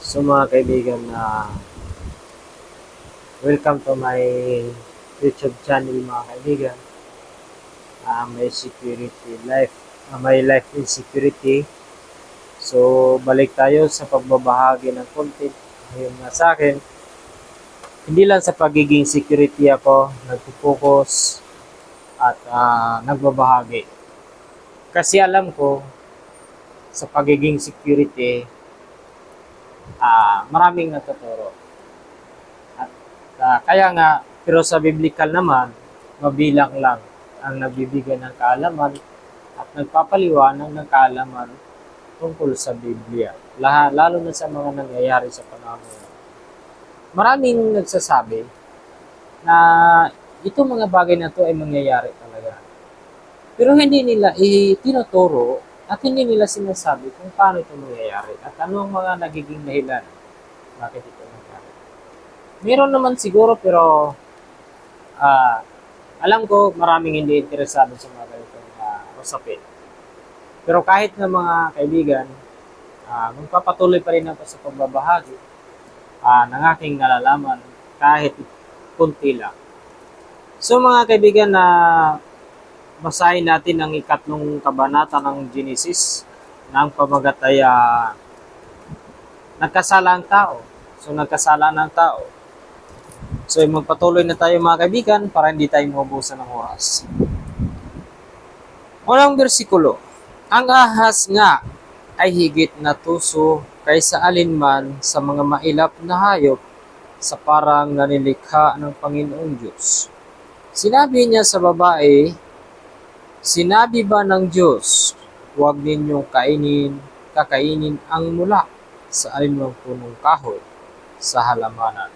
So mga kaibigan, welcome to my YouTube channel mga kaibigan. May security life, may life insecurity. So balik tayo sa pagbabahagi ng content. Ngayon nga sa akin, hindi lang sa pagiging security ako nagpo-focus at nagbabahagi. Kasi alam ko sa pagiging security, maraming natuturo. Kaya nga, pero sa biblical naman, mabilang lang ang nagbibigay ng kaalaman at nagpapaliwanag ng kaalaman tungkol sa Biblia. Lalo na sa mga nangyayari sa panahon ngayon. Maraming nagsasabi na itong mga bagay na to ay mangyayari talaga. Pero hindi nila itinuturo at hindi nila sinasabi kung paano ito mangyayari at ano ang mga nagiging dahilan bakit ito nangyayari. Meron naman siguro pero alam ko maraming hindi interesado sa mga ganitong usapin. Pero kahit na mga kaibigan, magpapatuloy pa rin ako sa pagbabahagi ng aking nalalaman kahit kunti lang. So mga kaibigan, basahin natin ang ikatlong kabanata ng Genesis na ang pamagat ay nagkasala ang tao. So nagkasala ng tao. So magpatuloy na tayo mga kaibigan para hindi tayo maubusan ng oras. Unang bersikulo, ang ahas nga ay higit na tuso kaysa alinman sa mga mailap na hayop sa parang nanilikha ng Panginoong Diyos. Sinabi niya sa babae, sinabi ba ng Diyos, huwag ninyong kakainin ang mula sa alinmang punong kahoy sa halamanan.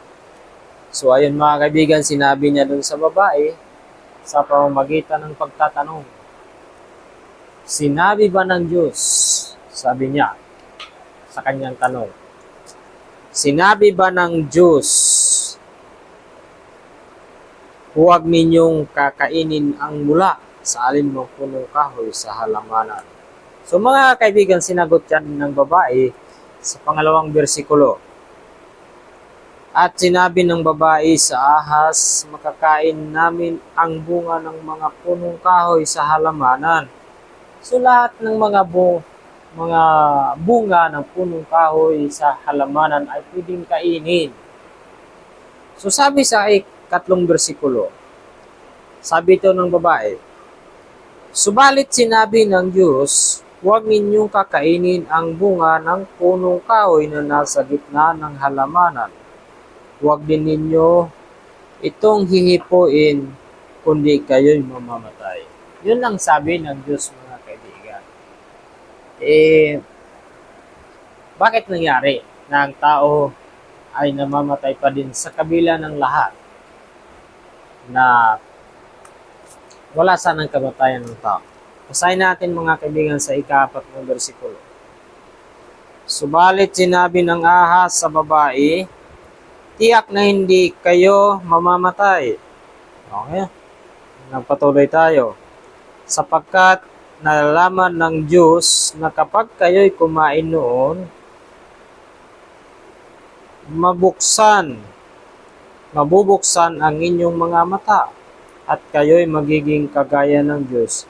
So ayun mga kaibigan, sinabi niya dun sa babae sa pamamagitan ng pagtatanong. Sinabi ba ng Diyos, sabi niya sa kanyang tanong, sinabi ba ng Diyos, huwag ninyong kakainin ang mula sa alinmang punong kahoy sa halamanan. So mga kaibigan, sinagot yan ng babae sa pangalawang bersikulo. At sinabi ng babae sa ahas, makakain namin ang bunga ng mga punong kahoy sa halamanan. So lahat ng mga bunga ng punong kahoy sa halamanan ay pwedeng kainin. So sabi sa ikatlong bersikulo, sabi ito ng babae, subalit sinabi ng Diyos, huwag ninyong kakainin ang bunga ng punong kahoy na nasa gitna ng halamanan. Huwag din ninyo itong hihipuin, kundi kayo'y mamamatay. Yun ang sabi ng Diyos mga kaibigan. Bakit nangyari na ang tao ay namamatay pa din sa kabila ng lahat na wala sanang kamatayan ng tao? Basahin natin mga kaibigan sa ika-4 ng bersikulo. Subalit sinabi ng ahas sa babae, tiyak na hindi kayo mamamatay. Okay? Nagpatuloy tayo. Sapagkat nalalaman ng Diyos na kapag kayo'y kumain noon, mabubuksan ang inyong mga mata at kayo'y magiging kagaya ng Diyos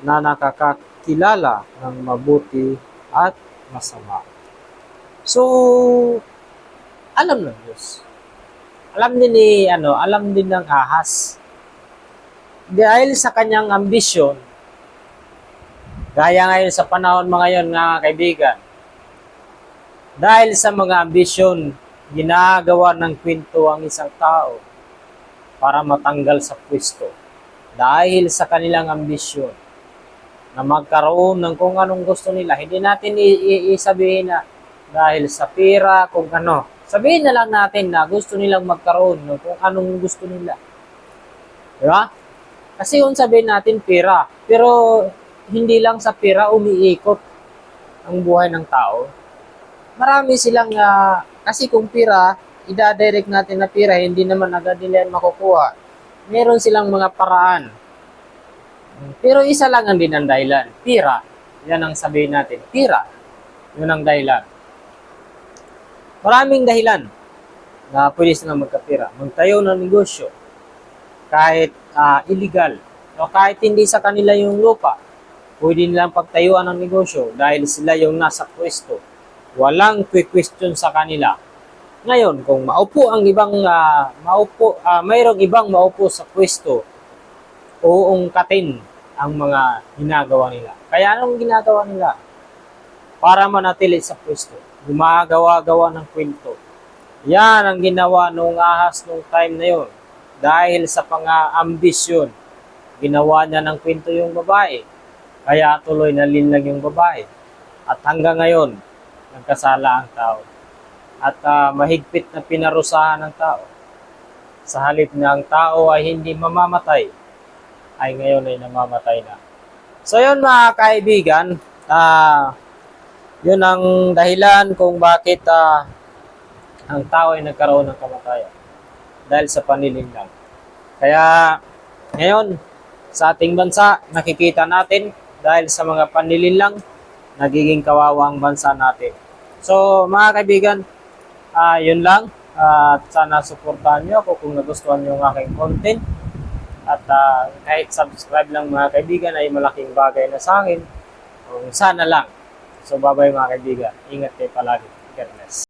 na nakakakilala ng mabuti at masama. So, alam ng Diyos. Alam din ng ahas. Dahil sa kanyang ambisyon, gaya ngayon sa panahon mga yon nga kaibigan, dahil sa mga ambisyon, ginagawa ng kwento ang isang tao para matanggal sa pwesto. Dahil sa kanilang ambisyon na magkaroon ng kung anong gusto nila. Hindi natin isabihin na dahil sa pera, kung ano. Sabihin na lang natin na gusto nilang magkaroon ng kung anong gusto nila. Diba? Kasi kung sabihin natin pera, pero hindi lang sa pera umiikot ang buhay ng tao. Marami silang, kasi kung pera, ida-direct natin na pera, hindi naman agad nila makukuha. Meron silang mga paraan. Pero isa lang ang din ang dahilan, pera. Yan ang sabihin natin, pera. Yun ang dahilan. Maraming dahilan na pwede silang magkapira. Magtayo ng negosyo, kahit illegal, o kahit hindi sa kanila yung lupa, pwede nilang pagtayuan ng negosyo dahil sila yung nasa pwesto. Walang question sa kanila. Ngayon, kung maupo ang ibang mayroong ibang maupo sa pwesto, uungkatin ang mga ginagawa nila. Kaya anong ginagawa nila? Para manatili sa pwesto, gumagawa-gawa ng kwento. Yan ang ginawa nung ahas nung time na yun. Dahil sa pang-ambisyon, ginawa niya ng kwento yung babae. Kaya tuloy nalinlang yung babae. At hanggang ngayon, nagkasala ang tao. At mahigpit na pinarusahan ng tao. Sa halip na ang tao ay hindi mamamatay, ay ngayon ay namamatay na. So yun mga kaibigan, yun ang dahilan kung bakit ang tao ay nagkaroon ng kamatayan. Dahil sa panlilinlang. Kaya ngayon, sa ating bansa, nakikita natin dahil sa mga panlilinlang, nagiging kawawa ang bansa natin. So mga kaibigan, yun lang. At sana suportahan nyo ako kung nagustuhan nyo ang aking content. At kahit subscribe lang mga kaibigan ay malaking bagay na sa akin. Kung sana lang. So bye-bye mga kaibigan. Ingat kayo palagi. God bless.